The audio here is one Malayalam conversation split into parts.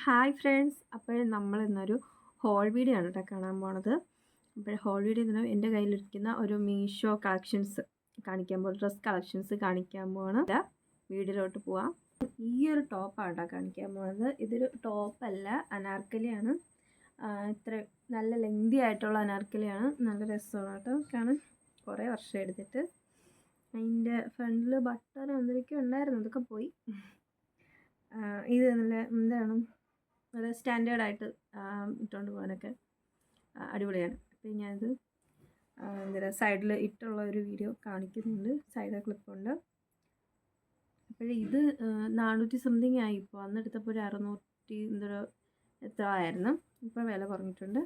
ഹായ് ഫ്രണ്ട്സ്, അപ്പോൾ നമ്മൾ ഇന്നൊരു ഹോൾ വീഡിയോ ആണ് കേട്ടോ കാണാൻ പോണത്. അപ്പോൾ ഹോൾ വീഡിയോ എന്ന് പറഞ്ഞാൽ എൻ്റെ കയ്യിലിരിക്കുന്ന ഒരു മീഷോ കളക്ഷൻസ് കാണിക്കാൻ പോകും, ഡ്രസ് കളക്ഷൻസ് കാണിക്കാൻ പോകണം. വീഡിയോയിലോട്ട് പോവാം. ഈ ഒരു ടോപ്പാണ് കേട്ടോ കാണിക്കാൻ പോകുന്നത്. ഇതൊരു ടോപ്പല്ല, അനാർക്കലിയാണ്. ഇത്ര നല്ല ലെങ്തി ആയിട്ടുള്ള അനാർക്കലിയാണ്. നല്ല രസമാണ് കേട്ടോ കാണാൻ. കുറേ വർഷം എടുത്തിട്ട് അതിൻ്റെ ഫ്രണ്ടിൽ ബട്ടൺ എന്തൊക്കെ ഉണ്ടായിരുന്നു, അതൊക്കെ പോയി. ഇത് നല്ല എന്താണ്, നല്ല സ്റ്റാൻഡേർഡായിട്ട് ഇട്ടുകൊണ്ട് പോകാനൊക്കെ അടിപൊളിയാണ്. അപ്പോൾ ഞാനിത് എന്താ സൈഡിൽ ഇട്ടുള്ള ഒരു വീഡിയോ കാണിക്കുന്നുണ്ട്, സൈഡ് ക്ലിപ്പുണ്ട്. അപ്പോൾ ഇത് 400 സംതിങ് ആയി. ഇപ്പോൾ അന്നെടുത്തപ്പോൾ ഒരു 600 എത്ര ആയിരുന്നു. ഇപ്പോൾ വില കുറഞ്ഞിട്ടുണ്ട്.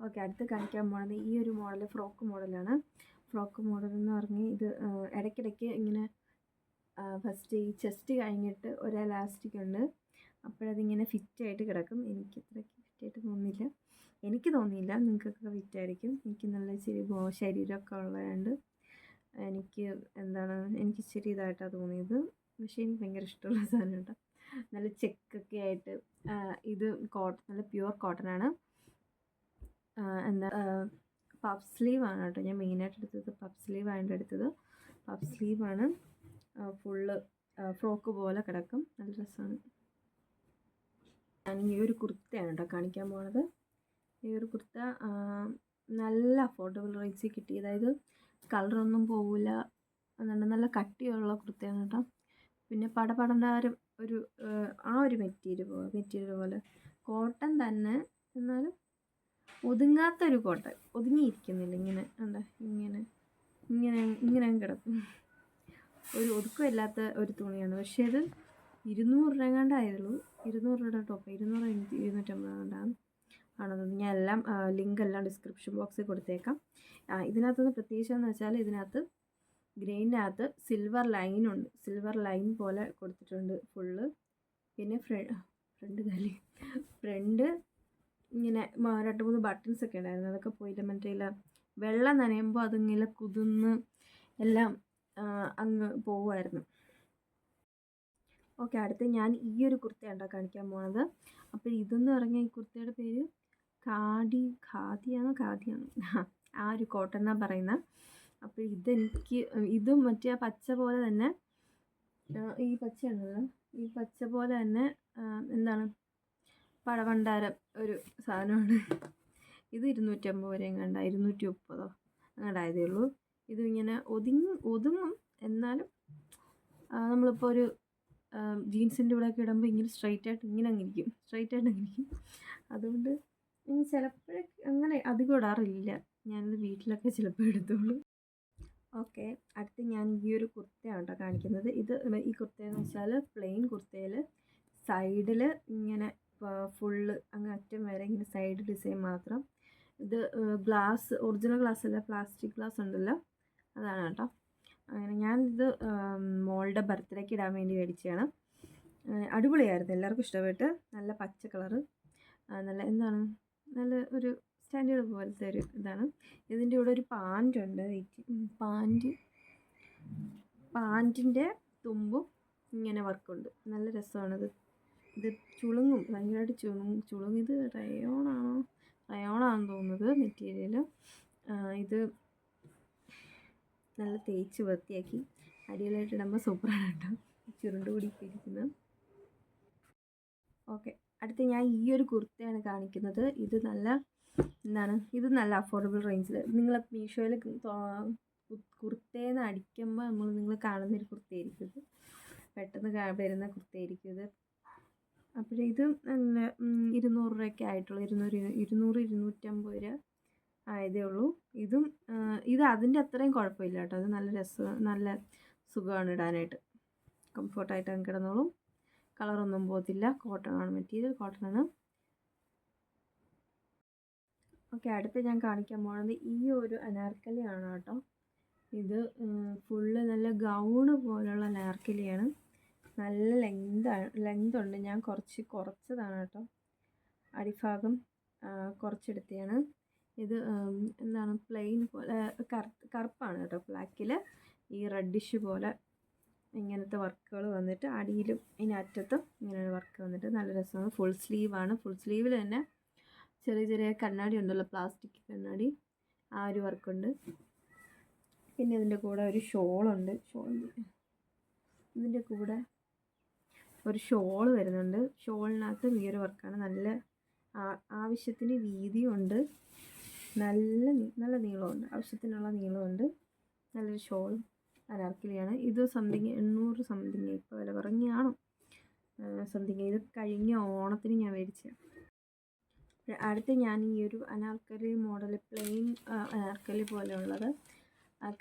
ഓക്കെ, അടുത്ത് കാണിക്കാൻ പോകുന്നത് ഈ ഒരു മോഡൽ ഫ്രോക്ക് മോഡലാണ്. ഫ്രോക്ക് മോഡൽ എന്ന് പറഞ്ഞ് ഇത് ഇടയ്ക്കിടയ്ക്ക് ഇങ്ങനെ ഫസ്റ്റ് ഈ ചെസ്റ്റ് കഴിഞ്ഞിട്ട് ഒരു എലാസ്റ്റിക് ഉണ്ട്, അപ്പോഴതിങ്ങനെ ഫിറ്റായിട്ട് കിടക്കും. എനിക്ക് ഇത്രയ്ക്ക് ഫിറ്റായിട്ട് തോന്നിയില്ല, നിങ്ങൾക്കൊക്കെ ഫിറ്റായിരിക്കും. എനിക്ക് നല്ല ഇച്ചിരി ശരീരമൊക്കെ ഉള്ളതുകൊണ്ട് എനിക്ക് ഇച്ചിരി ഇതായിട്ടാണ് തോന്നിയത്. പക്ഷേ എനിക്ക് ഭയങ്കര ഇഷ്ടമുള്ള സാധനം കേട്ടോ. നല്ല ചെക്കൊക്കെ ആയിട്ട്. ഇത് നല്ല പ്യുവർ കോട്ടനാണ്. പഫ് സ്ലീവാണ് കേട്ടോ ഞാൻ മെയിനായിട്ട് എടുത്തത്. പഫ് സ്ലീവാണ് എടുത്തത്. പഫ് സ്ലീവാണ്, ഫുള്ള് ഫ്രോക്ക് പോലെ കിടക്കും. നല്ല രസമാണ്. ഞാൻ ഈ ഒരു കുർത്തയാണ് കേട്ടോ കാണിക്കാൻ പോകുന്നത്. ഈ ഒരു കുർത്ത നല്ല അഫോർഡബിൾ റേറ്റ്സിൽ കിട്ടി. അതായത് കളറൊന്നും പോവില്ല, അതുകൊണ്ട് നല്ല കട്ടിയുള്ള കുർത്തയാണ് കേട്ടോ. പിന്നെ പടപടണ്ടാരും ഒരു ആ ഒരു മെറ്റീരിയൽ പോലെ കോട്ടൺ തന്നെ, എന്നാലും ഒതുങ്ങാത്തൊരു കോട്ടൺ, ഒതുങ്ങിയിരിക്കുന്നില്ല. ഇങ്ങനെ ഉണ്ട്, ഇങ്ങനെ കിടക്കും. ഒരു ഒതുക്കമില്ലാത്ത ഒരു തുണിയാണ്. പക്ഷേ അത് 200 രൂപ കണ്ടായുള്ളൂ. 200 രൂപയുടെ ടോപ്പ്, 250 കണ്ടാണ് ആണെന്ന്. ഞാൻ എല്ലാം ലിങ്ക് എല്ലാം ഡിസ്ക്രിപ്ഷൻ ബോക്സിൽ കൊടുത്തേക്കാം. ഇതിനകത്തുനിന്ന് പ്രത്യേകിച്ചെന്ന് വെച്ചാൽ ഇതിനകത്ത് ഗ്രെയിനകത്ത് സിൽവർ ലൈനുണ്ട്, സിൽവർ ലൈൻ പോലെ കൊടുത്തിട്ടുണ്ട് ഫുള്ള്. പിന്നെ ഫ്രണ്ട് ഇങ്ങനെ 2-3 ബട്ടൺസ് ഒക്കെ ഉണ്ടായിരുന്നു, അതൊക്കെ പോയില്ല. മറ്റേ വെള്ളം നനയുമ്പോൾ അതിങ്ങനെ കുതിർന്ന് എല്ലാം അങ്ങ് പോവുമായിരുന്നു. ഓക്കെ, അടുത്ത് ഞാൻ ഈ ഒരു കുർത്തയാണ് കാണിക്കാൻ പോകുന്നത്. അപ്പോൾ ഇതെന്ന് പറഞ്ഞാൽ ഈ കുർത്തയുടെ പേര് ഖാദിയാണോ ആ ഒരു കോട്ടൺ എന്നാണ് പറയുന്നത്. അപ്പോൾ ഇതും മറ്റേ പച്ച പോലെ തന്നെ, ഈ പച്ചയാണല്ലോ, ഈ പച്ച പോലെ തന്നെ എന്താണ് പഴവണ്ടാരം ഒരു സാധനമാണ്. ഇത് 250 വരെയും കണ്ട, 230 അങ്ങോട്ടായതേ ഉള്ളൂ. ഇതിങ്ങനെ ഒതുങ്ങും, എന്നാലും നമ്മളിപ്പോൾ ഒരു ജീൻസിൻ്റെ കൂടെയൊക്കെ ഇടുമ്പോൾ ഇങ്ങനെ സ്ട്രൈറ്റായിട്ട് ഇങ്ങനെ ഇരിക്കും. അതുകൊണ്ട് ചിലപ്പോഴൊക്കെ അങ്ങനെ അധികം ഇടാറില്ല. ഞാനിത് വീട്ടിലൊക്കെ ചിലപ്പോൾ എടുത്തോളൂ. ഓക്കെ, അടുത്ത് ഞാൻ ഈ ഒരു കുർത്തയാണ് കേട്ടോ കാണിക്കുന്നത്. ഈ കുർത്തയെന്ന് വെച്ചാൽ പ്ലെയിൻ കുർത്തയിൽ സൈഡിൽ ഇങ്ങനെ ഫുള്ള് അങ്ങ് അറ്റം വരെ ഇങ്ങനെ സൈഡ് ഡിസൈൻ മാത്രം. ഇത് ഗ്ലാസ്, ഒറിജിനൽ ഗ്ലാസ് അല്ല, പ്ലാസ്റ്റിക് ഗ്ലാസ് ഉണ്ടല്ലോ, അതാണ് കേട്ടോ. അങ്ങനെ ഞാനിത് മോളുടെ ബർത്ത്ഡേക്ക് ഇടാൻ വേണ്ടി മേടിച്ചതാണ്. അടിപൊളിയായിരുന്നു, എല്ലാവർക്കും ഇഷ്ടപ്പെട്ട്. നല്ല പച്ച കളറ്, നല്ല ഒരു സ്റ്റാൻഡേർഡ് പോലത്തെ ഒരു ഇതാണ്. ഇതിൻ്റെ കൂടെ ഒരു പാൻറ്റുണ്ട്. പാൻറ്റിൻ്റെ തുമ്പും ഇങ്ങനെ വർക്കുണ്ട്. നല്ല രസമാണിത്. ഇത് ചുളുങ്ങും, ഭയങ്കരമായിട്ട് ചുളുങ്ങും. ഇത് റയോണാണെന്ന് തോന്നുന്നത് മെറ്റീരിയൽ. ഇത് നല്ല തേച്ച് വൃത്തിയാക്കി അടിയിലായിട്ട് ഇടുമ്പോൾ സൂപ്പറാണ് കേട്ടോ, ചുരുണ്ട് കൂടിയൊക്കെ ഇരിക്കുന്നത്. ഓക്കെ, അടുത്ത് ഞാൻ ഈ ഒരു കുർത്തയാണ് കാണിക്കുന്നത്. ഇത് നല്ല അഫോർഡബിൾ റേഞ്ചിൽ. നിങ്ങൾ മീഷോയിൽ കുർത്തേന്ന് അടിക്കുമ്പോൾ നിങ്ങൾ കാണുന്നൊരു കുർത്തയായിരിക്കും ഇത്, പെട്ടെന്ന് വരുന്ന കുർത്തയായിരിക്കും ഇത്. അപ്പോഴിത് നല്ല 200 രൂപയൊക്കെ ആയിട്ടുള്ളൂ. 200-250 രൂപ ആയതേ ഉള്ളൂ. ഇത് അതിൻ്റെ അത്രയും കുഴപ്പമില്ല കേട്ടോ. അത് നല്ല സുഖമാണ് ഇടാനായിട്ട്, കംഫർട്ടായിട്ട് അങ്ങ് കിടന്നോളും. കളറൊന്നും പോകത്തില്ല. കോട്ടണാണ് മെറ്റീരിയൽ, കോട്ടണാണ്. ഓക്കെ, അടുത്ത് ഞാൻ കാണിക്കാൻ പോകുന്നത് ഈ ഒരു അനാർക്കലിയാണ് കേട്ടോ. ഇത് ഫുള്ള് നല്ല ഗൗണ് പോലുള്ള അനാർക്കലിയാണ്. നല്ല ലെങ്തുണ്ട്. ഞാൻ കുറച്ചതാണ് കേട്ടോ, അടിഭാഗം കുറച്ചെടുത്തതാണ്. ഇത് പ്ലെയിൻ പോലെ കറുപ്പാണ് കേട്ടോ. ബ്ലാക്കിൽ ഈ റെഡിഷ് പോലെ ഇങ്ങനത്തെ വർക്കുകൾ വന്നിട്ട് അടിയിലും ഇതിനറ്റത്തും ഇങ്ങനെ ഒരു വർക്ക് വന്നിട്ട് നല്ല രസമാണ്. ഫുൾ സ്ലീവാണ്. ഫുൾ സ്ലീവിൽ തന്നെ ചെറിയ ചെറിയ കണ്ണാടി ഉണ്ടല്ലോ, പ്ലാസ്റ്റിക് കണ്ണാടി, ആ ഒരു വർക്കുണ്ട്. പിന്നെ ഇതിൻ്റെ കൂടെ ഒരു ഷോളുണ്ട്. ഇതിൻ്റെ കൂടെ ഒരു ഷോൾ വരുന്നുണ്ട്. ഷോളിനകത്ത് ഈ ഒരു വർക്കാണ്. നല്ല ആവശ്യത്തിന് വീതിയുണ്ട്, നല്ല നീളമുണ്ട്, ആവശ്യത്തിനുള്ള നീളമുണ്ട്. നല്ലൊരു ഷോളും അനാർക്കലിയാണ്. ഇത് സംതിങ് 800 സംതിങ്, ഇപ്പോൾ വില കുറഞ്ഞാണ് സംതിങ്. ഇത് കഴിഞ്ഞ ഓണത്തിന് ഞാൻ മേടിച്ചത്. അടുത്ത് ഞാൻ ഈ ഒരു അനാർക്കലി മോഡൽ, പ്ലെയിൻ അനാർക്കലി പോലെയുള്ളത്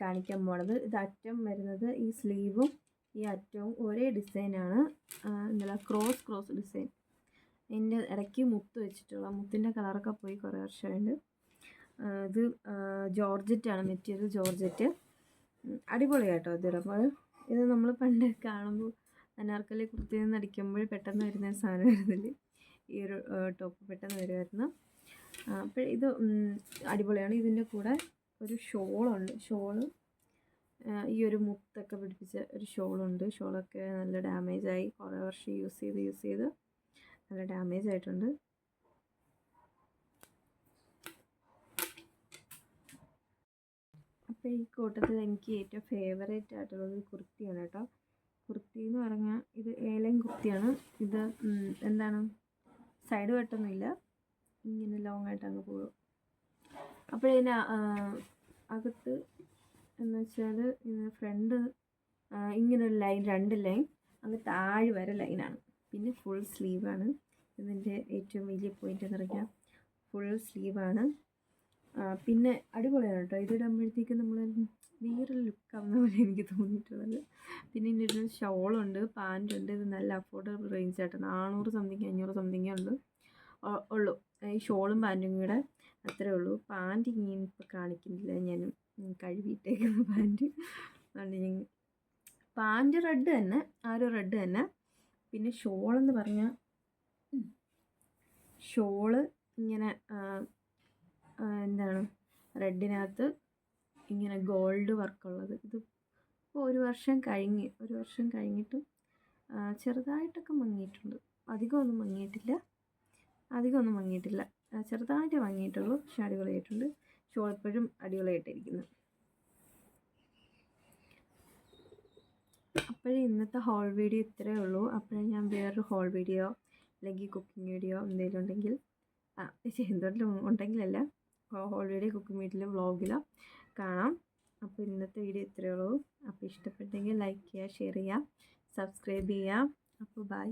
കാണിക്കാൻ പോണത്. ഇത് അറ്റം വരുന്നത് ഈ സ്ലീവും ഈ അറ്റവും ഒരേ ഡിസൈനാണ്. എന്താ ക്രോസ് ഡിസൈൻ. എൻ്റെ ഇടയ്ക്ക് മുത്ത് വെച്ചിട്ടുള്ള, മുത്തിൻ്റെ കളറൊക്കെ പോയി കുറേ വർഷമായിട്ട്. ഇത് ജോർജറ്റാണ്, മെറ്റീരിയൽ ജോർജറ്റ്. അടിപൊളിയാട്ടോ ഇതിടുമ്പോൾ. ഇത് നമ്മൾ പണ്ട് കാണുമ്പോൾ അനാർക്കലി കുർത്തിയിൽ നിന്ന് അടിക്കുമ്പോൾ പെട്ടെന്ന് വരുന്ന സാധനം വരുന്നില്ല, ഈ ഒരു ടോപ്പ് പെട്ടെന്ന് വരുമായിരുന്നു. അപ്പോൾ ഇത് അടിപൊളിയാണ്. ഇതിൻ്റെ കൂടെ ഒരു ഷോളുണ്ട്. ഷോള് ഈ ഒരു മുത്തൊക്കെ പിടിപ്പിച്ച ഒരു ഷോളുണ്ട്. ഷോളൊക്കെ നല്ല ഡാമേജായി, കുറേ വർഷം യൂസ് ചെയ്ത് നല്ല ഡാമേജ് ആയിട്ടുണ്ട്. അപ്പോൾ ഈ കൂട്ടത്തിൽ എനിക്ക് ഏറ്റവും ഫേവറേറ്റ് ആയിട്ടുള്ളത് കുർത്തിയാണ് കേട്ടോ. കുർത്തി എന്ന് പറഞ്ഞാൽ ഇത് ഏലം കുർത്തിയാണ്. ഇത് എന്താണ്, സൈഡ് കട്ടൊന്നുമില്ല, ഇങ്ങനെ ലോങ് ആയിട്ട് അങ്ങ് പോകും. അപ്പോഴതിന് അകത്ത് എന്ന് വെച്ചാൽ ഫ്രണ്ട് ഇങ്ങനൊരു ലൈൻ, 2 ലൈൻ അങ്ങ് താഴെ വരെ ലൈനാണ്. പിന്നെ ഫുൾ സ്ലീവാണ്. ഇതിൻ്റെ ഏറ്റവും വലിയ പോയിൻ്റ് എന്ന് പറഞ്ഞാൽ ഫുൾ സ്ലീവാണ്. പിന്നെ അടിപൊളിയാണ് കേട്ടോ. ഇതിടുമ്പോഴത്തേക്ക് നമ്മൾ വേറൊരു ലുക്കാവുന്ന പോലെ എനിക്ക് തോന്നിയിട്ടുള്ളത്. പിന്നെ ഇതിൻ്റെ ഒരു ഷോളുണ്ട്, പാൻറ്റുണ്ട്. ഇത് നല്ല അഫോർഡബിൾ റേഞ്ച് ആയിട്ട് 400 സംതിങ് 500 സംതിങ്ങേ ഉള്ളൂ. ഈ ഷോളും പാൻറ്റും കൂടെ അത്രേ ഉള്ളൂ. പാൻറ്റ് ഇങ്ങനെ ഇപ്പോൾ കാണിക്കുന്നില്ല, ഞാൻ കഴുകിയിട്ടേക്കുന്ന പാൻറ്റ്. അതുകൊണ്ട് പാൻറ്റ് റെഡ് തന്നെ, ആ ഒരു റെഡ് തന്നെ. പിന്നെ ഷോളെന്ന് പറഞ്ഞാൽ ഷോള് ഇങ്ങനെ എന്താണ്, റെഡിനകത്ത് ഇങ്ങനെ ഗോൾഡ് വർക്കുള്ളത്. ഇത് ഇപ്പോൾ ഒരു വർഷം കഴിഞ്ഞിട്ടും ചെറുതായിട്ടൊക്കെ മങ്ങിയിട്ടുണ്ട്. അധികമൊന്നും മങ്ങിയിട്ടില്ല, ചെറുതായിട്ട് മങ്ങിയിട്ടുള്ളൂ. പക്ഷെ അടിപൊളിയായിട്ടുണ്ട്. ഷോൾ എപ്പോഴും അടിപൊളിയായിട്ടിരിക്കുന്നു. അപ്പോഴേ ഇന്നത്തെ ഹോൾ വീഡിയോ ഇത്രയേ ഉള്ളൂ. അപ്പോഴേ ഞാൻ വേറൊരു ഹോൾ വീഡിയോ അല്ലെങ്കിൽ കുക്കിംഗ് വീഡിയോ എന്തെങ്കിലും ഉണ്ടെങ്കിൽ, എന്തെങ്കിലും ഉണ്ടെങ്കിലല്ല, ഹോൾ വീഡിയോ കുക്കിംഗ് വീഡിയോ വ്ളോഗിലോ കാണാം. അപ്പോൾ ഇന്നത്തെ വീഡിയോ ഇത്രയേ ഉള്ളൂ. അപ്പോൾ ഇഷ്ടപ്പെട്ടെങ്കിൽ ലൈക്ക് ചെയ്യുക, ഷെയർ ചെയ്യുക, സബ്സ്ക്രൈബ് ചെയ്യുക. അപ്പോൾ ബൈ.